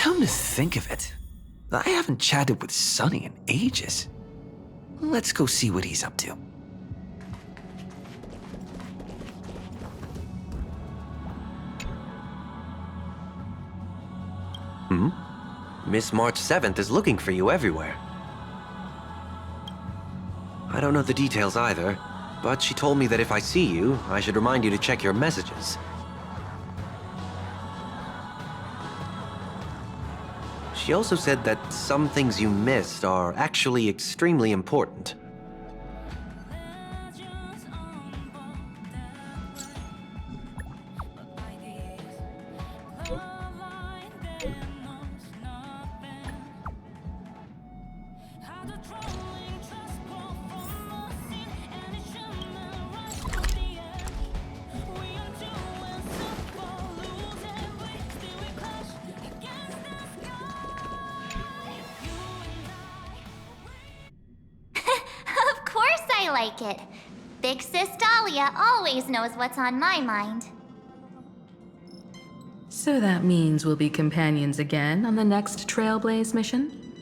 Come to think of it, I haven't chatted with Sonny in ages. Let's go see what he's up to. Miss March 7th is looking for you everywhere. I don't know the details either, but she told me that if I see you, I should remind you to check your messages. She also said that some things you missed are actually extremely important. I like it. Big Sis Dahlia always knows what's on my mind. So that means we'll be companions again on the next Trailblaze mission?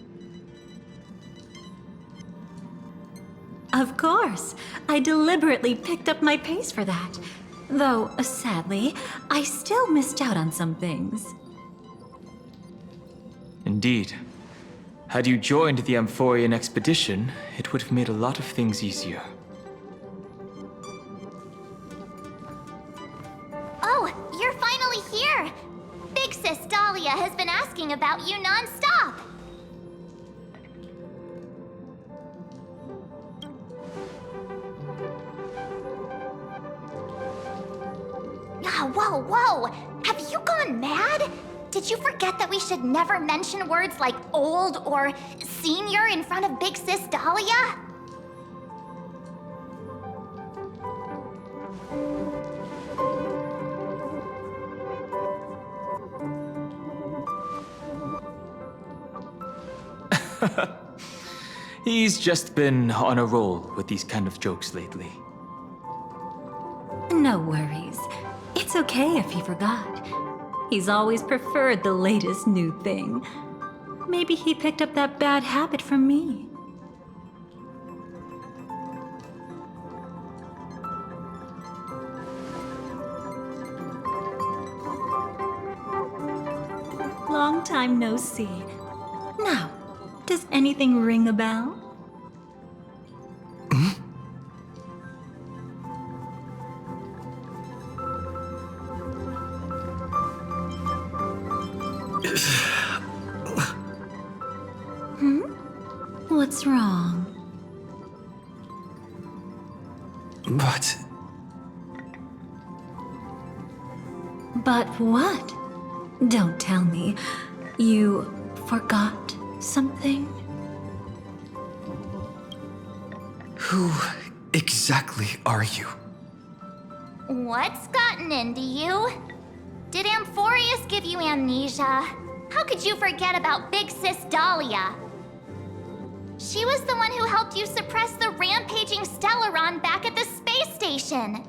Of course. I deliberately picked up my pace for that. Though, sadly, I still missed out on some things. Indeed. Had you joined the Amphorian expedition, it would have made a lot of things easier. Oh, you're finally here! Big Sis Dahlia has been asking about you non-stop! Whoa! Have you gone mad? Did you forget that we should never mention words like old or senior in front of Big Sis Dahlia? He's just been on a roll with these kind of jokes lately. No worries. It's okay if he forgot. He's always preferred the latest new thing. Maybe he picked up that bad habit from me. Long time no see. Now, does anything ring a bell? What's wrong? But what? Don't tell me. You forgot something? Who exactly are you? What's gotten into you? Did Amphorius give you amnesia? How could you forget about Big Sis Dahlia? She was the one who helped you suppress the rampaging Stellaron back at the space station.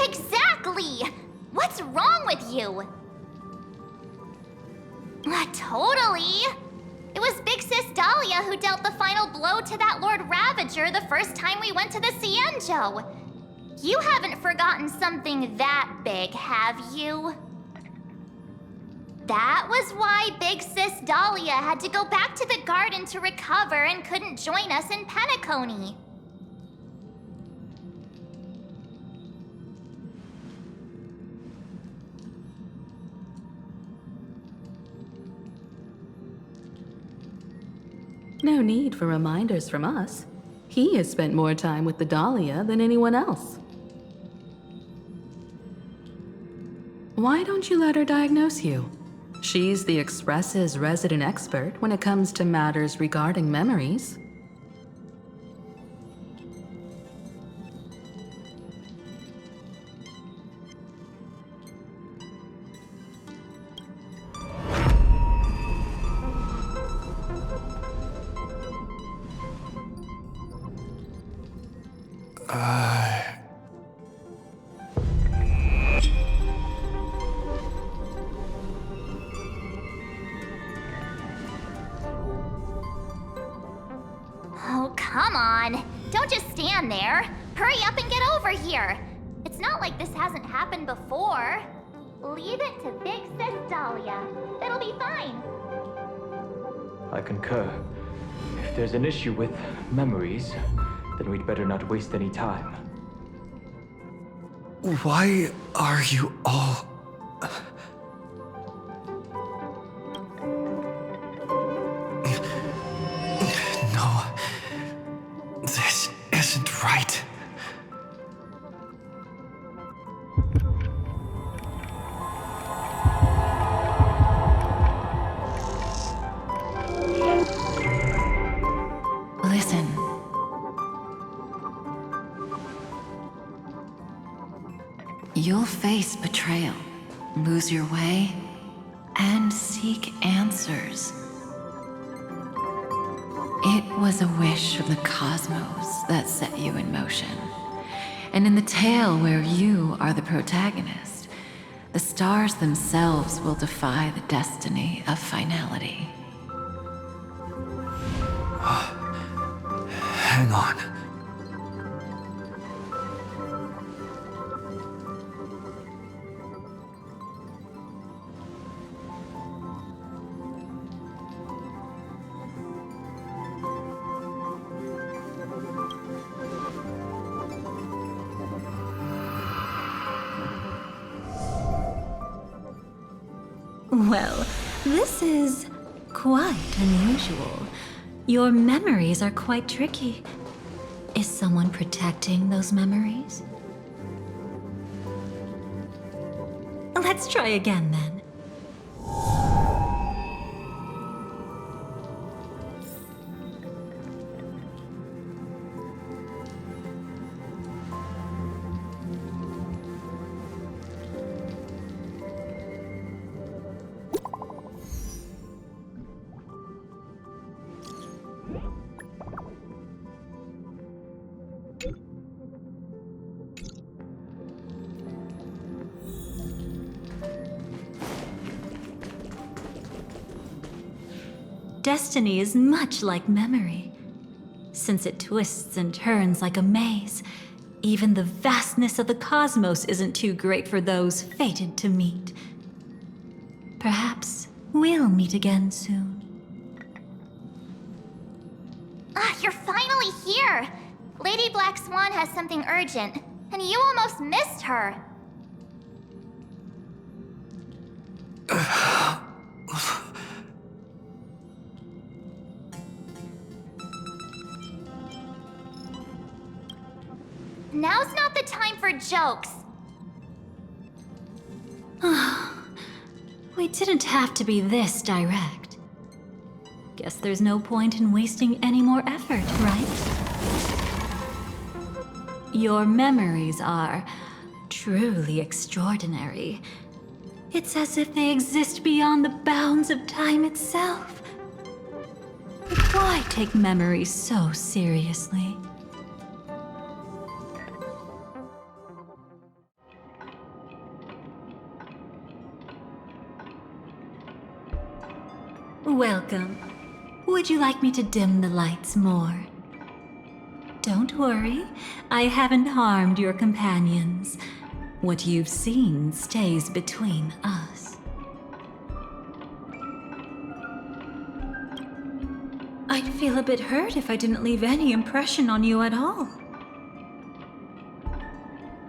Exactly! What's wrong with you? Totally! It was Big Sis Dahlia who dealt the final blow to that Lord Ravager the first time we went to the Cienjo. You haven't forgotten something that big, have you? That was why Big Sis Dahlia had to go back to the garden to recover and couldn't join us in Penacony. No need for reminders from us. He has spent more time with the Dahlia than anyone else. Why don't you let her diagnose you? She's the Express's resident expert when it comes to matters regarding memories. Don't just stand there. Hurry up and get over here. It's not like this hasn't happened before. Leave it to Big Sis Dahlia. It'll be fine. I concur. If there's an issue with memories, then we'd better not waste any time. Why are you all... No. This isn't right. Listen. You'll face betrayal, lose your way, and seek answers. It was a wish of the cosmos that set you in motion. And in the tale where you are the protagonist, the stars themselves will defy the destiny of finality. Hang on. Well, this is quite unusual. Your memories are quite tricky. Is someone protecting those memories? Let's try again then. Destiny is much like memory. Since it twists and turns like a maze, even the vastness of the cosmos isn't too great for those fated to meet. Perhaps we'll meet again soon. Ah, you're finally here! Lady Black Swan has something urgent, and you almost missed her. Now's not the time for jokes. We didn't have to be this direct. Guess there's no point in wasting any more effort, right? Your memories are truly extraordinary. It's as if they exist beyond the bounds of time itself. But why take memories so seriously? Welcome. Would you like me to dim the lights more? Don't worry, I haven't harmed your companions. What you've seen stays between us. I'd feel a bit hurt if I didn't leave any impression on you at all.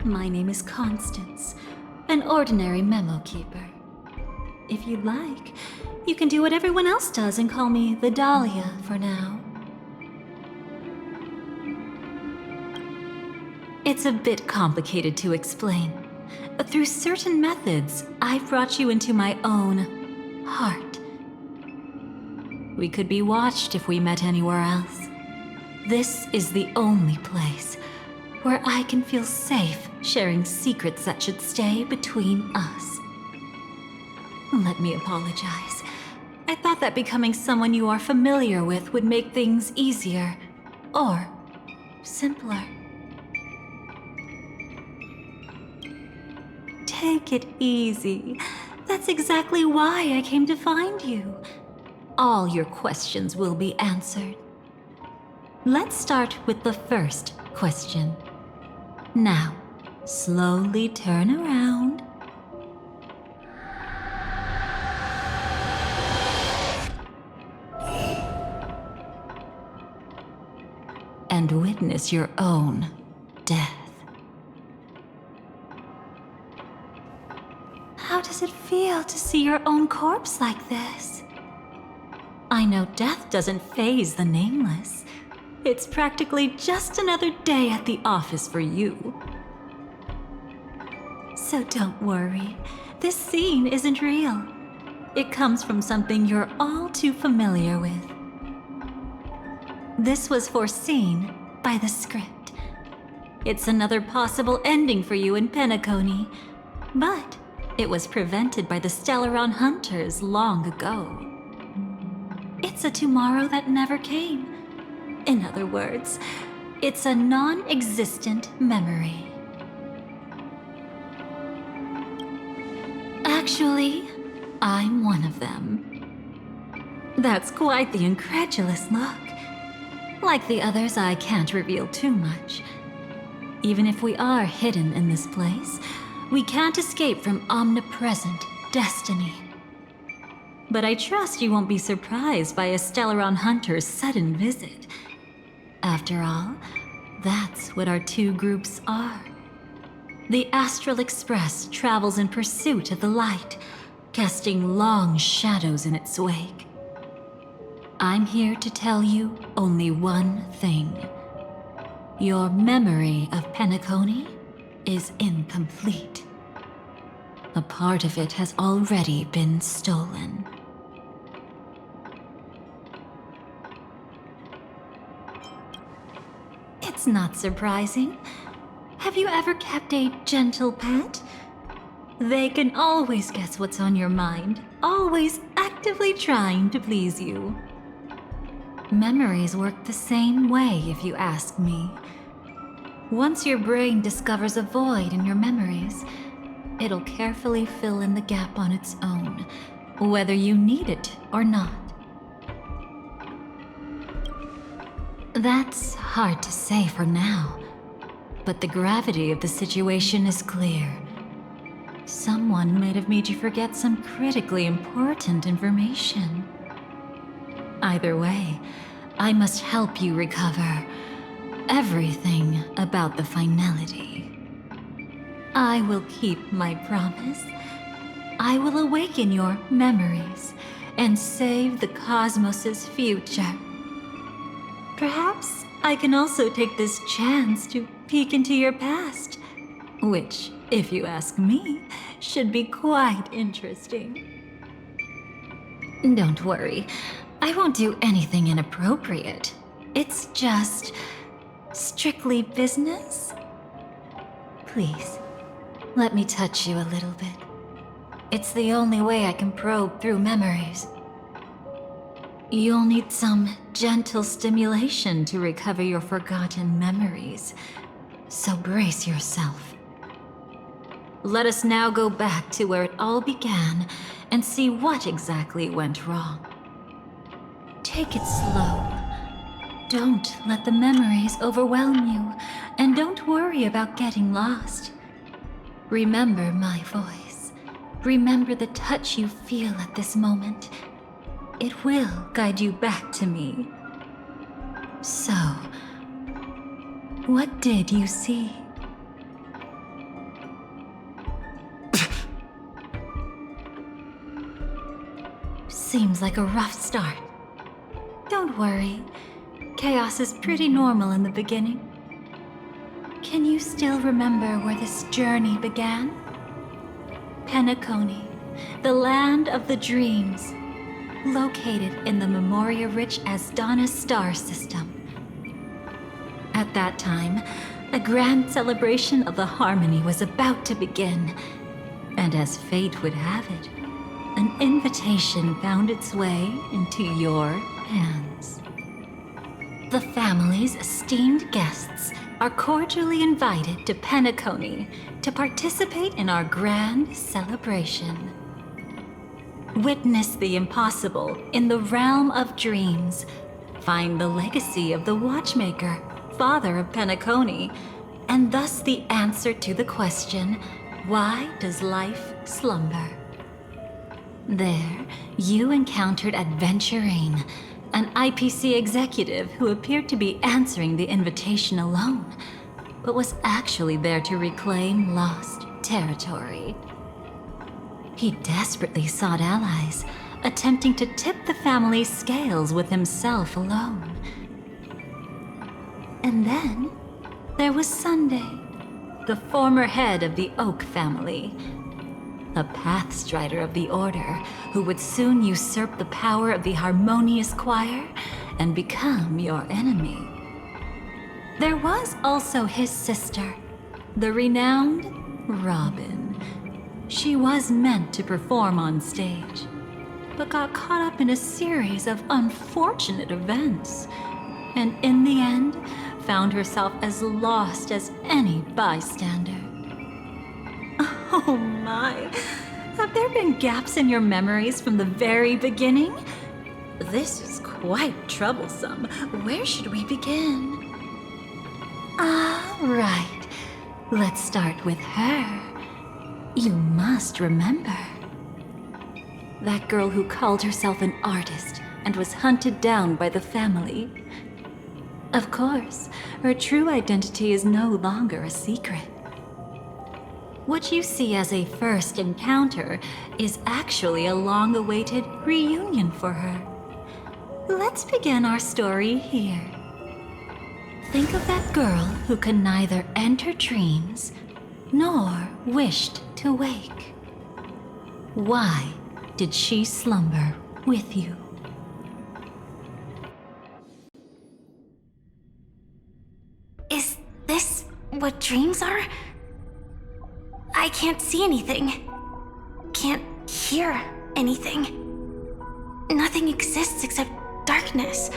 My name is Constance, an ordinary memo keeper. If you'd like, you can do what everyone else does and call me the Dahlia for now. It's a bit complicated to explain. Through certain methods, I've brought you into my own heart. We could be watched if we met anywhere else. This is the only place where I can feel safe sharing secrets that should stay between us. Let me apologize. I thought that becoming someone you are familiar with would make things easier, or simpler. Take it easy. That's exactly why I came to find you. All your questions will be answered. Let's start with the first question. Now, slowly turn around. And witness your own death. How does it feel to see your own corpse like this? I know death doesn't faze the nameless. It's practically just another day at the office for you. So don't worry, this scene isn't real. It comes from something you're all too familiar with. This was foreseen by the script. It's another possible ending for you in Penacony, but it was prevented by the Stellaron Hunters long ago. It's a tomorrow that never came. In other words, it's a non-existent memory. Actually, I'm one of them. That's quite the incredulous look. Like the others, I can't reveal too much. Even if we are hidden in this place, we can't escape from omnipresent destiny. But I trust you won't be surprised by a Stellaron Hunter's sudden visit. After all, that's what our two groups are. The Astral Express travels in pursuit of the light, casting long shadows in its wake. I'm here to tell you only one thing. Your memory of Penacony is incomplete. A part of it has already been stolen. It's not surprising. Have you ever kept a gentle pet? They can always guess what's on your mind, always actively trying to please you. Memories work the same way, if you ask me. Once your brain discovers a void in your memories, it'll carefully fill in the gap on its own, whether you need it or not. That's hard to say for now, but the gravity of the situation is clear. Someone might have made you forget some critically important information. Either way, I must help you recover everything about the finality. I will keep my promise. I will awaken your memories and save the cosmos's future. Perhaps I can also take this chance to peek into your past, which, if you ask me, should be quite interesting. Don't worry, I won't do anything inappropriate. It's just strictly business. Please, let me touch you a little bit. It's the only way I can probe through memories. You'll need some gentle stimulation to recover your forgotten memories, so brace yourself. Let us now go back to where it all began and see what exactly went wrong. Take it slow. Don't let the memories overwhelm you, and don't worry about getting lost. Remember my voice. Remember the touch you feel at this moment. It will guide you back to me. So, what did you see? Seems like a rough start. Don't worry. Chaos is pretty normal in the beginning. Can you still remember where this journey began? Penacony, the land of the dreams, located in the Memoria-rich Asdana star system. At that time, a grand celebration of the Harmony was about to begin, and as fate would have it, an invitation found its way into your hands. The family's esteemed guests are cordially invited to Penacony to participate in our grand celebration. Witness the impossible in the realm of dreams, find the legacy of the Watchmaker, father of Penacony, and thus the answer to the question, why does life slumber? There, you encountered Adventurine, an IPC executive who appeared to be answering the invitation alone, but was actually there to reclaim lost territory. He desperately sought allies, attempting to tip the family's scales with himself alone. And then there was Sunday, the former head of the Oak family, a Pathstrider of the Order who would soon usurp the power of the Harmonious Choir and become your enemy. There was also his sister, the renowned Robin. She was meant to perform on stage, but got caught up in a series of unfortunate events, and in the end, found herself as lost as any bystander. Oh my, have there been gaps in your memories from the very beginning? This is quite troublesome. Where should we begin? Right, let's start with her. You must remember. That girl who called herself an artist and was hunted down by the family. Of course, her true identity is no longer a secret. What you see as a first encounter is actually a long-awaited reunion for her. Let's begin our story here. Think of that girl who could neither enter dreams nor wished to wake. Why did she slumber with you? Is this what dreams are? I can't see anything. Can't hear anything. Nothing exists except darkness.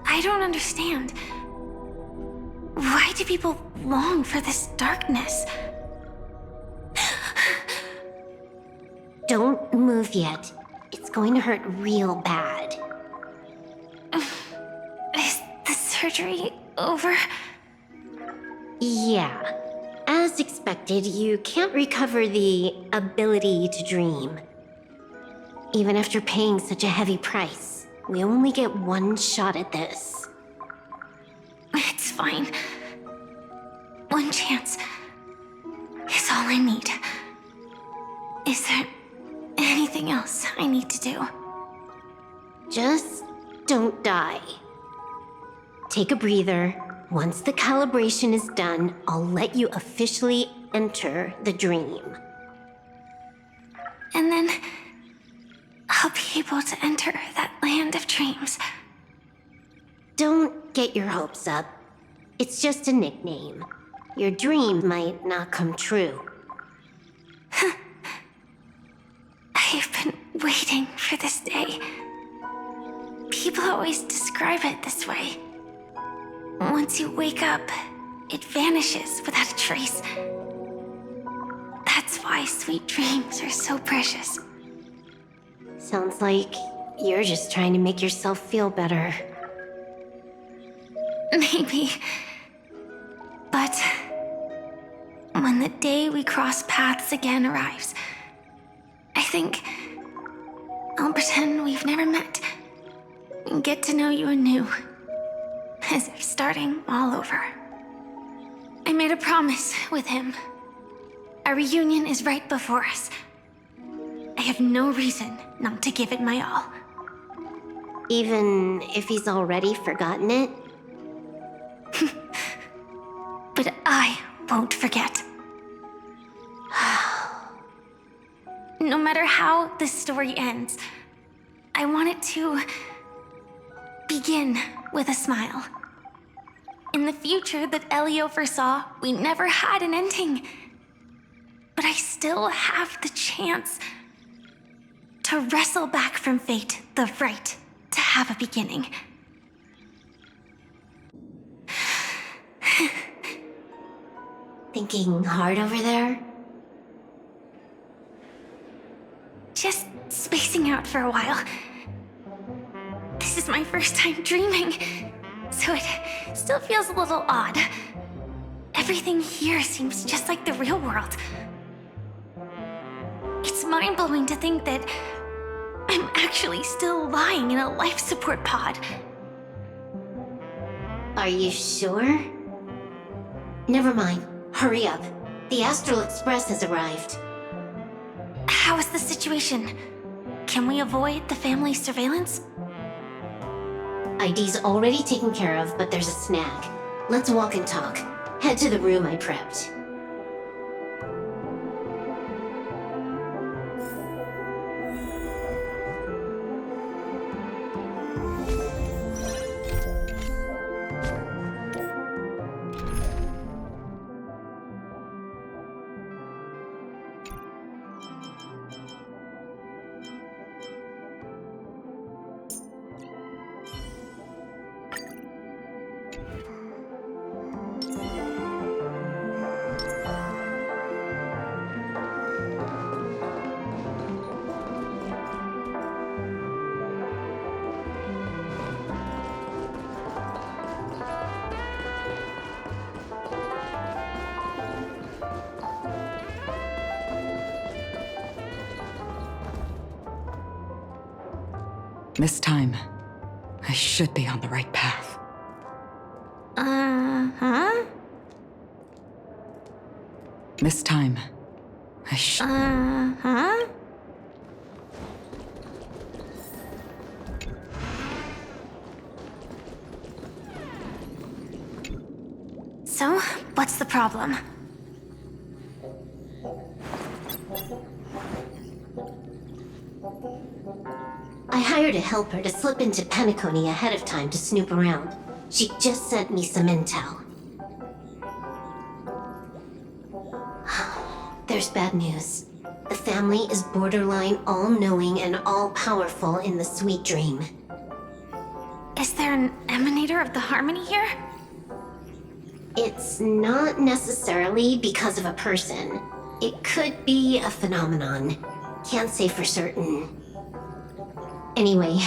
I don't understand. Why do people long for this darkness? Don't move yet. It's going to hurt real bad. Is the surgery over? Yeah. As expected, you can't recover the ability to dream. Even after paying such a heavy price, we only get one shot at this. It's fine. One chance is all I need. Is there anything else I need to do? Just don't die. Take a breather. Once the calibration is done, I'll let you officially enter the dream. And then I'll be able to enter that land of dreams. Don't get your hopes up. It's just a nickname. Your dream might not come true. I've been waiting for this day. People always describe it this way. Once you wake up, it vanishes without a trace. That's why sweet dreams are so precious. Sounds like you're just trying to make yourself feel better. Maybe. But when the day we cross paths again arrives, I think I'll pretend we've never met and get to know you anew, as if starting all over. I made a promise with him. Our reunion is right before us. I have no reason not to give it my all. Even if he's already forgotten it? But I won't forget. No matter how this story ends, I want it to begin with a smile. In the future that Elio foresaw, we never had an ending. But I still have the chance to wrestle back from fate the right to have a beginning. Thinking hard over there? Just spacing out for a while. This This is my first time dreaming, so it still feels a little odd. Everything here seems just like the real world. It's mind-blowing to think that I'm actually still lying in a life support pod. Are you sure? Never mind. Hurry up. The Astral Express has arrived. How is the situation? Can we avoid the family's surveillance? ID's already taken care of, but there's a snag. Let's walk and talk. Head to the room I prepped. This time, I should be on the right path. Huh? This time, I should. Huh? So, what's the problem? I hired a helper to slip into Penacony ahead of time to snoop around. She just sent me some intel. There's bad news. The family is borderline all-knowing and all-powerful in the sweet dream. Is there an emanator of the harmony here? It's not necessarily because of a person. It could be a phenomenon. Can't say for certain. Anyway,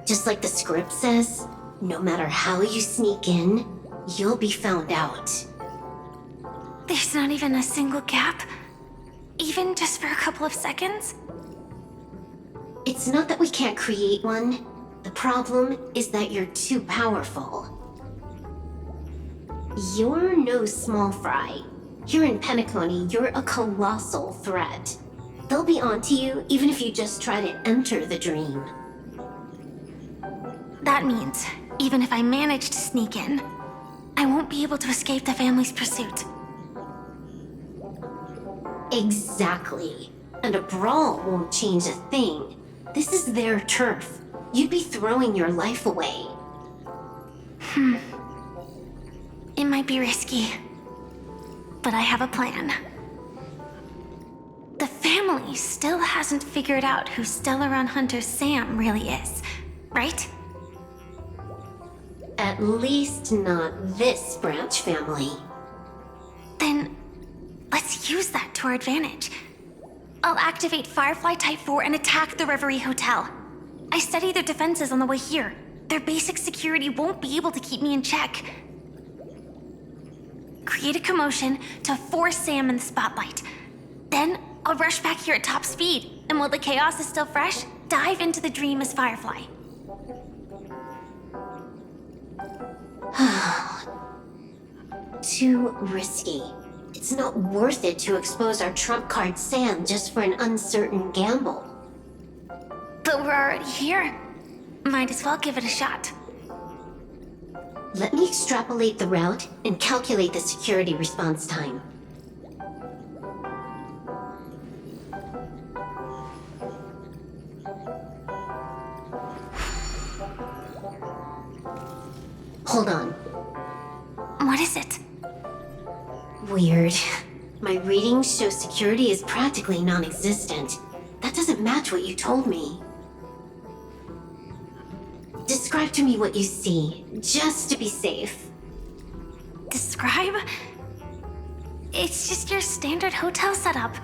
just like the script says, no matter how you sneak in, you'll be found out. There's not even a single gap? Even just for a couple of seconds? It's not that we can't create one. The problem is that you're too powerful. You're no small fry. Here in Penacony, you're a colossal threat. They'll be onto you even if you just try to enter the dream. That means, even if I manage to sneak in, I won't be able to escape the family's pursuit. Exactly. And a brawl won't change a thing. This is their turf. You'd be throwing your life away. It might be risky, but I have a plan. The family still hasn't figured out who Stellaron Hunter Sam really is, right? At least not this branch family. Then, let's use that to our advantage. I'll activate Firefly Type 4 and attack the Reverie Hotel. I studied their defenses on the way here. Their basic security won't be able to keep me in check. Create a commotion to force Sam in the spotlight. Then, I'll rush back here at top speed, and while the chaos is still fresh, dive into the dream as Firefly. Too risky. It's not worth it to expose our trump card Sam just for an uncertain gamble. But we're already here. Might as well give it a shot. Let me extrapolate the route and calculate the security response time. Hold on. What is it? Weird. My readings show security is practically non-existent. That doesn't match what you told me. Describe to me what you see, just to be safe. Describe? It's just your standard hotel setup.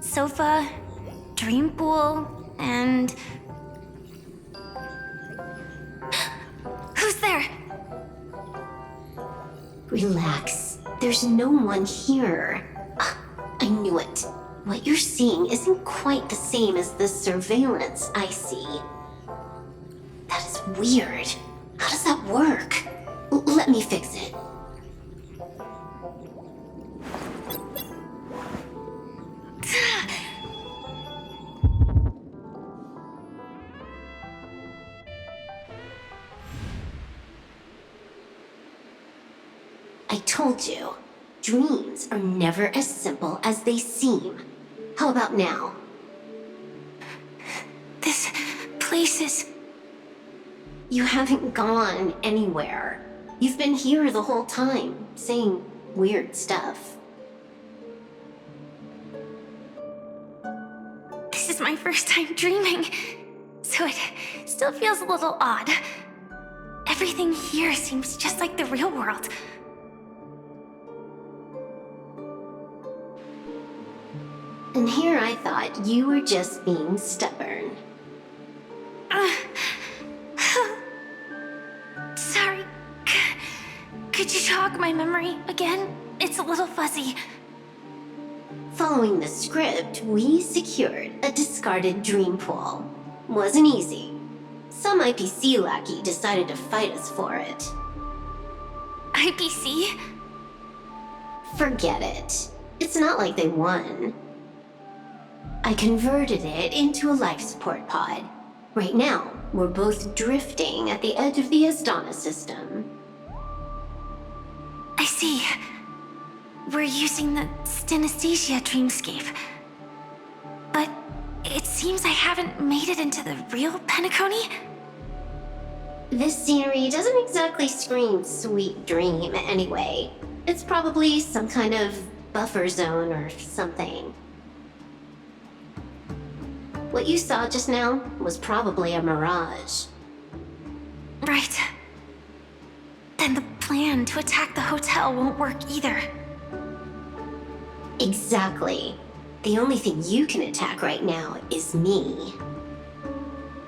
Sofa, dream pool, and... Relax. There's no one here. Ah, I knew it. What you're seeing isn't quite the same as the surveillance I see. That is weird. How does that work? Let me fix it. I told you, dreams are never as simple as they seem. How about now? This place is... You haven't gone anywhere. You've been here the whole time, saying weird stuff. This is my first time dreaming, so it still feels a little odd. Everything here seems just like the real world. And here I thought you were just being stubborn. Sorry. Could you jog my memory again? It's a little fuzzy. Following the script, we secured a discarded dream pool. Wasn't easy. Some IPC lackey decided to fight us for it. IPC? Forget it. It's not like they won. I converted it into a life support pod. Right now, we're both drifting at the edge of the Astana system. I see. We're using the synesthesia dreamscape. But it seems I haven't made it into the real Penacony? This scenery doesn't exactly scream sweet dream anyway. It's probably some kind of buffer zone or something. What you saw just now was probably a mirage. Right. Then the plan to attack the hotel won't work either. Exactly. The only thing you can attack right now is me.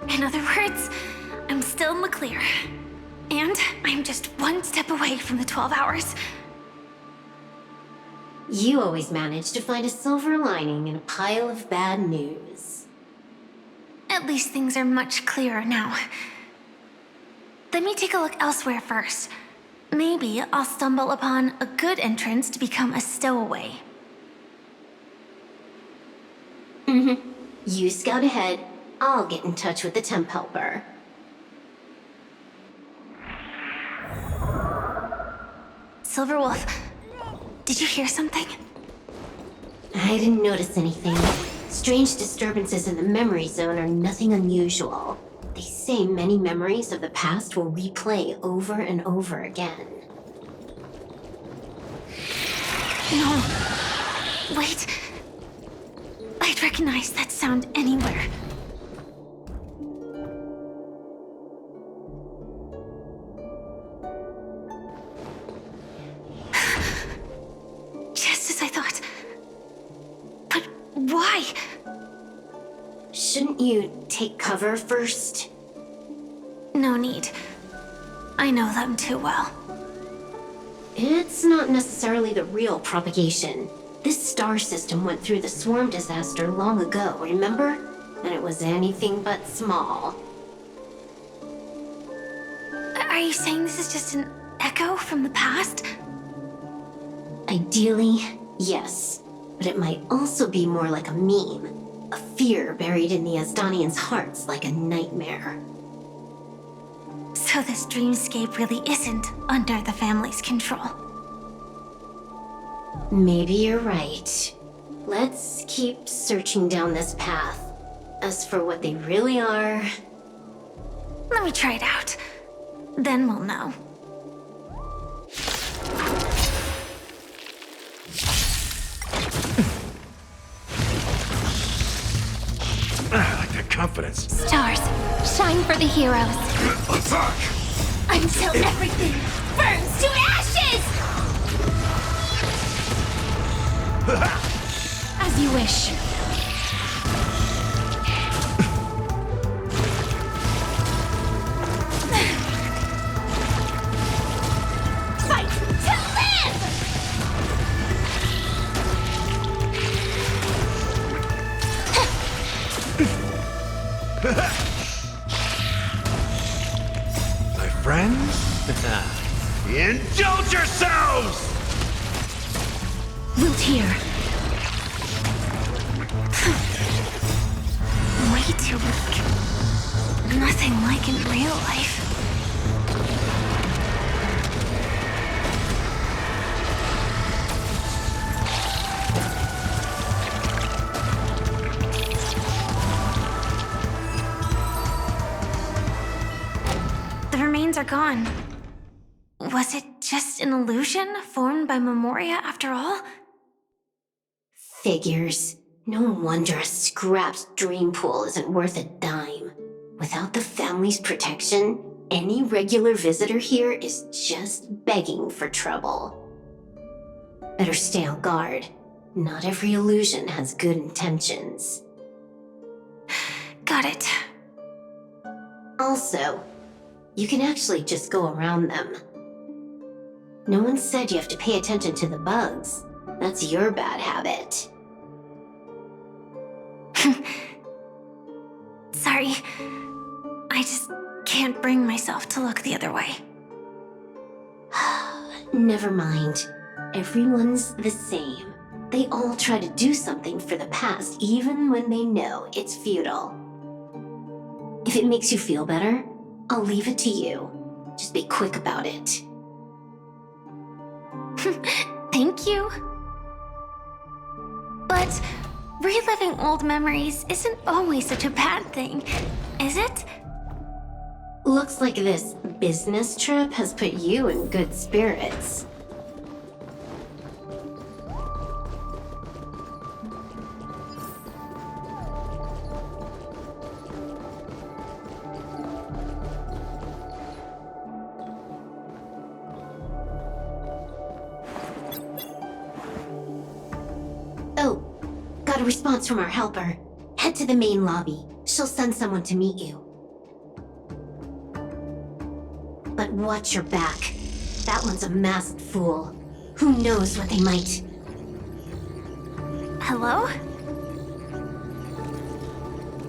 In other words, I'm still in the clear. And I'm just one step away from the 12 hours. You always manage to find a silver lining in a pile of bad news. At least things are much clearer now. Let me take a look elsewhere first. Maybe I'll stumble upon a good entrance to become a stowaway. You scout ahead. I'll get in touch with the temp helper. Silverwolf, did you hear something? I didn't notice anything. Strange disturbances in the memory zone are nothing unusual. They say many memories of the past will replay over and over again. No. Wait. I'd recognize that sound anywhere. Just as I thought. But why? Shouldn't you take cover first? No need. I know them too well. It's not necessarily the real propagation. This star system went through the swarm disaster long ago, remember? And it was anything but small. Are you saying this is just an echo from the past? Ideally, yes. But it might also be more like a meme. A fear buried in the Asdanians' hearts like a nightmare. So this dreamscape really isn't under the family's control. Maybe you're right. Let's keep searching down this path. As for what they really are... Let me try it out. Then we'll know. I like that confidence. Stars, shine for the heroes. Attack! Until everything burns to ashes! As you wish. Fight to friends? Indulge yourselves! Wilt here. Way too weak. Nothing like in real life. The remains are gone. Was it just an illusion formed by Memoria after all? Figures. No wonder a scrapped dream pool isn't worth a dime. Without the family's protection, any regular visitor here is just begging for trouble. Better stay on guard. Not every illusion has good intentions. Got it. Also, you can actually just go around them. No one said you have to pay attention to the bugs. That's your bad habit. Sorry. I just can't bring myself to look the other way. Never mind. Everyone's the same. They all try to do something for the past, even when they know it's futile. If it makes you feel better, I'll leave it to you. Just be quick about it. Thank you. But reliving old memories isn't always such a bad thing, is it? Looks like this business trip has put you in good spirits. Oh, got a response from our helper. Head to the main lobby. She'll send someone to meet you. But watch your back. That one's a masked fool. Who knows what they might... Hello?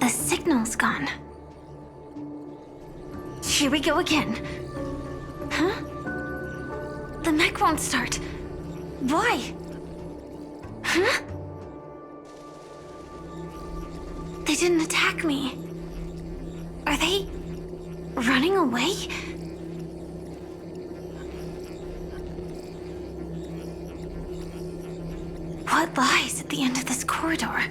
The signal's gone. Here we go again. Huh? The mech won't start. Why? Huh? They didn't attack me. Are they running away? What lies at the end of this corridor?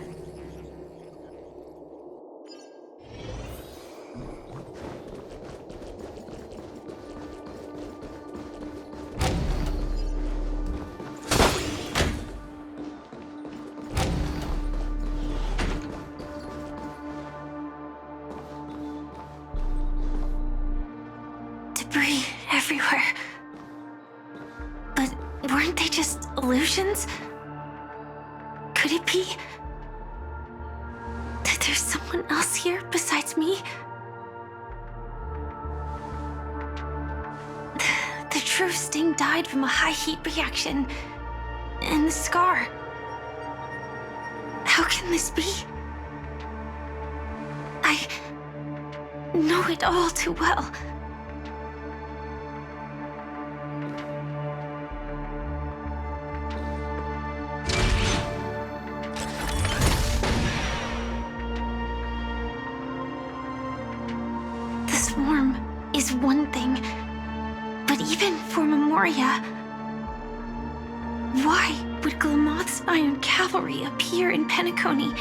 Debris everywhere. But weren't they just illusions? Could it be that there's someone else here besides me? The true Sting died from a high heat reaction, and the scar. How can this be? I know it all too well. Swarm is one thing, but even for Memoria, why would Glamoth's Iron Cavalry appear in Penacony?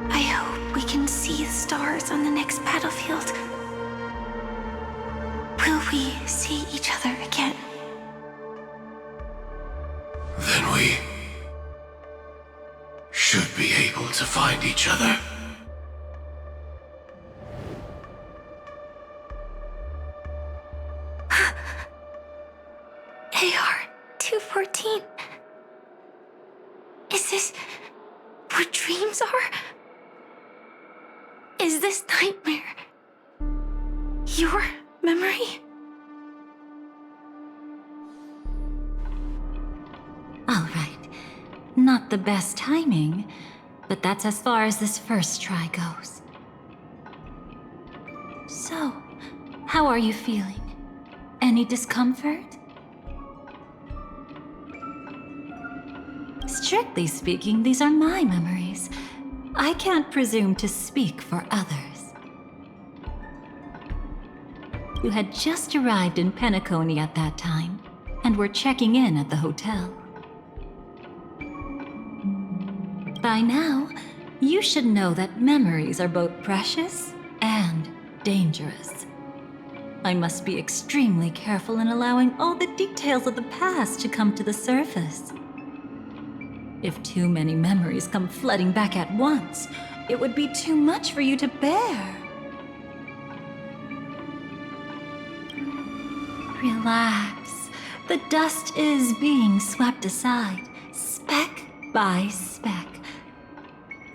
I hope we can see the stars on the next battlefield. Will we see each other again? Then we should be able to find each other. AR-214. Is this what dreams are? Is this nightmare your memory? All right. Not the best timing, but that's as far as this first try goes. So, how are you feeling? Any discomfort? Strictly speaking, these are my memories. I can't presume to speak for others. You had just arrived in Penacony at that time, and were checking in at the hotel. By now, you should know that memories are both precious and dangerous. I must be extremely careful in allowing all the details of the past to come to the surface. If too many memories come flooding back at once, it would be too much for you to bear. Relax. The dust is being swept aside, speck by speck.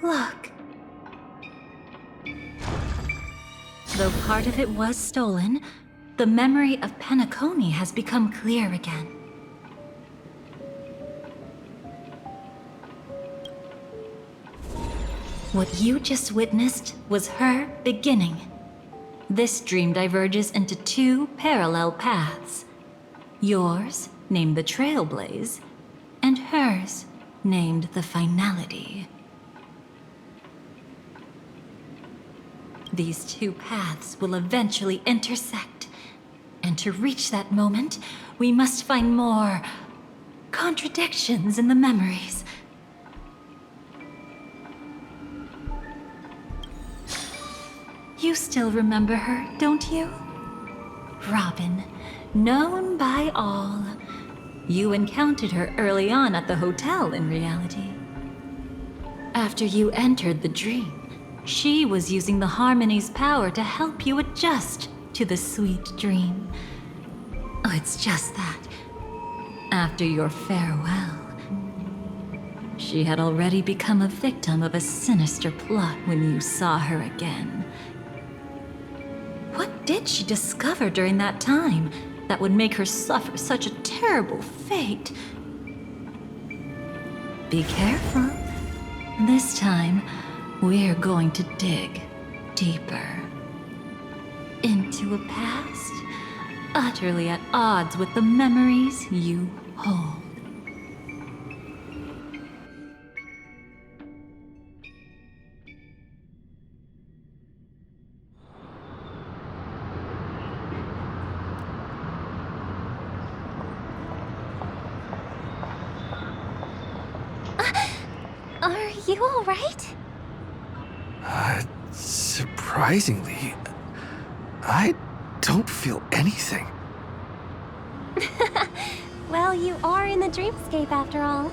Look. Though part of it was stolen, the memory of Penacony has become clear again. What you just witnessed was her beginning. This dream diverges into two parallel paths. Yours, named the Trailblaze, and hers, named the Finality. These two paths will eventually intersect. And to reach that moment, we must find more contradictions in the memories. You still remember her, don't you? Robin, known by all. You encountered her early on at the hotel, in reality. After you entered the dream, she was using the Harmony's power to help you adjust to the sweet dream. Oh, it's just that. After your farewell, she had already become a victim of a sinister plot when you saw her again. What did she discover during that time that would make her suffer such a terrible fate? Be careful. This time, we're going to dig deeper into a past utterly at odds with the memories you hold. Are you all right? Surprisingly, I don't feel anything. Well, you are in the dreamscape after all.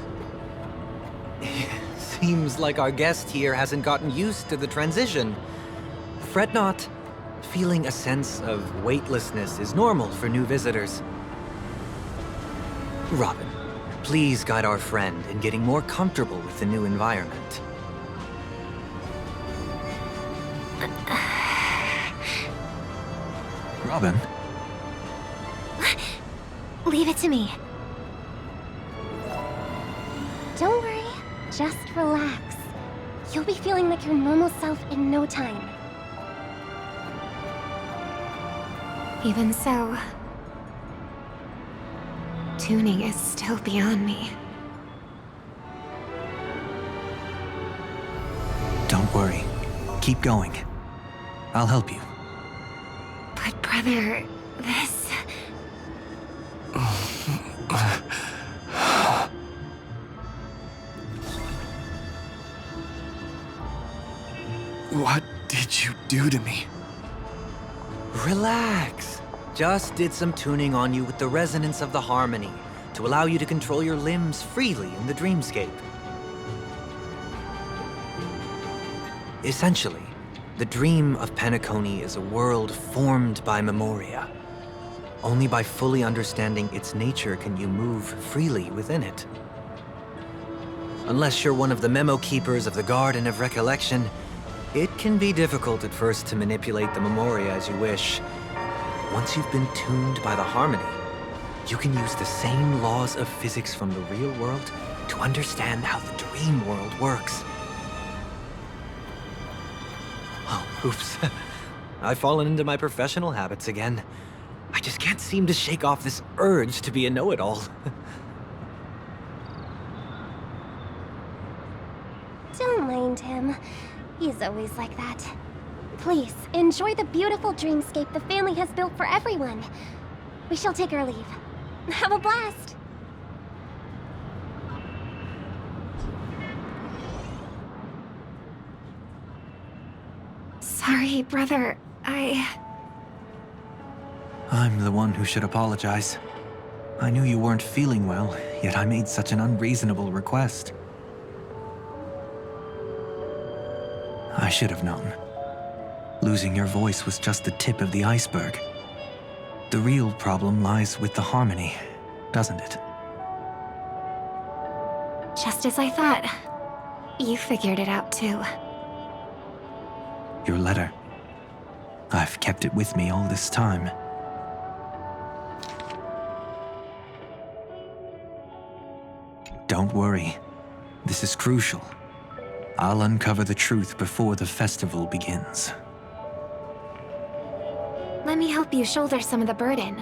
Seems like our guest here hasn't gotten used to the transition. Fret not. Feeling a sense of weightlessness is normal for new visitors. Robin, please guide our friend in getting more comfortable with the new environment. Robin? Leave it to me. Don't worry, just relax. You'll be feeling like your normal self in no time. Even so, tuning is still beyond me. Don't worry. Keep going. I'll help you. But brother, this... What did you do to me? Relax. Just did some tuning on you with the resonance of the harmony to allow you to control your limbs freely in the dreamscape. Essentially, the dream of Penacony is a world formed by memoria. Only by fully understanding its nature can you move freely within it. Unless you're one of the memo keepers of the Garden of Recollection, it can be difficult at first to manipulate the memoria as you wish. Once you've been tuned by the harmony, you can use the same laws of physics from the real world to understand how the dream world works. Oops. I've fallen into my professional habits again. I just can't seem to shake off this urge to be a know-it-all. Don't mind him. He's always like that. Please, enjoy the beautiful dreamscape the family has built for everyone. We shall take our leave. Have a blast! Sorry, brother. I'm the one who should apologize. I knew you weren't feeling well, yet I made such an unreasonable request. I should have known. Losing your voice was just the tip of the iceberg. The real problem lies with the harmony, doesn't it? Just as I thought. You figured it out too. Your letter. I've kept it with me all this time. Don't worry. This is crucial. I'll uncover the truth before the festival begins. Let me help you shoulder some of the burden.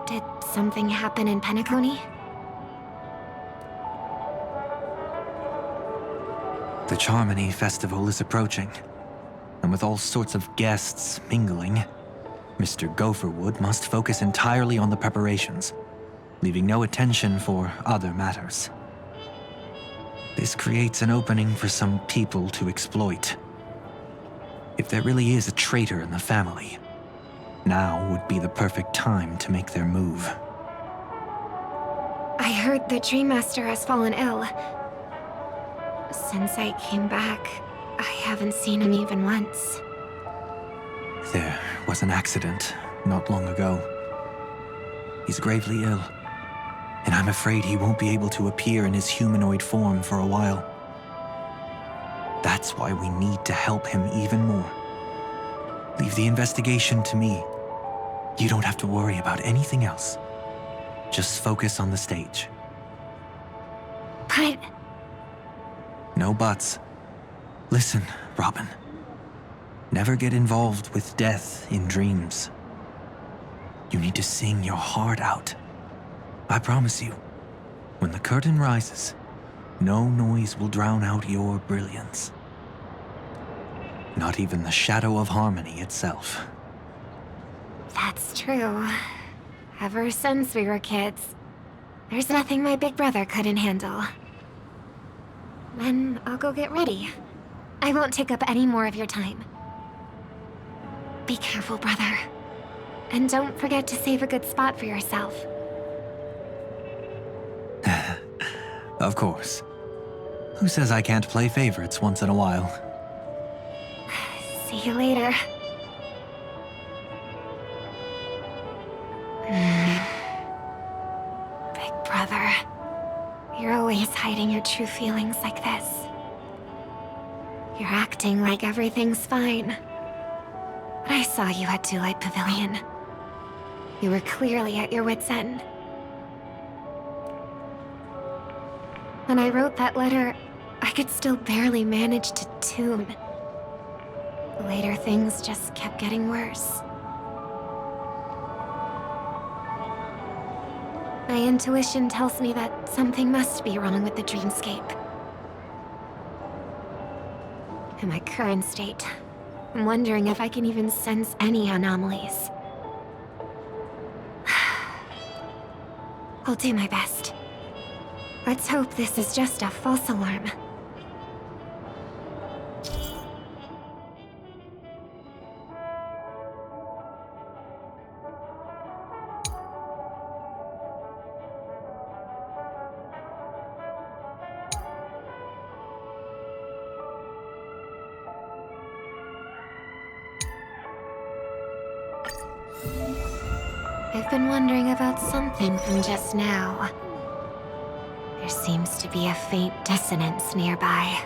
Did something happen in Penacony? The Charmony Festival is approaching, and with all sorts of guests mingling, Mr. Gopherwood must focus entirely on the preparations, leaving no attention for other matters. This creates an opening for some people to exploit. If there really is a traitor in the family, now would be the perfect time to make their move. I heard the Dream Master has fallen ill. Since I came back, I haven't seen him even once. There was an accident not long ago. He's gravely ill, and I'm afraid he won't be able to appear in his humanoid form for a while. That's why we need to help him even more. Leave the investigation to me. You don't have to worry about anything else. Just focus on the stage. But... No buts. Listen, Robin. Never get involved with death in dreams. You need to sing your heart out. I promise you, when the curtain rises, no noise will drown out your brilliance. Not even the shadow of harmony itself. that's true. Ever since we were kids, there's nothing my big brother couldn't handle. Then I'll go get ready. I won't take up any more of your time. Be careful, brother. And don't forget to save a good spot for yourself. Of course. Who says I can't play favorites once in a while? See you later. Big brother, you're always hiding your true feelings like this. You're acting like everything's fine. But I saw you at Daylight Pavilion. You were clearly at your wit's end. When I wrote that letter, I could still barely manage to tune. Later, things just kept getting worse. My intuition tells me that something must be wrong with the dreamscape. In my current state, I'm wondering if I can even sense any anomalies. I'll do my best. Let's hope this is just a false alarm. I've been wondering about something from just now. There seems to be a faint dissonance nearby.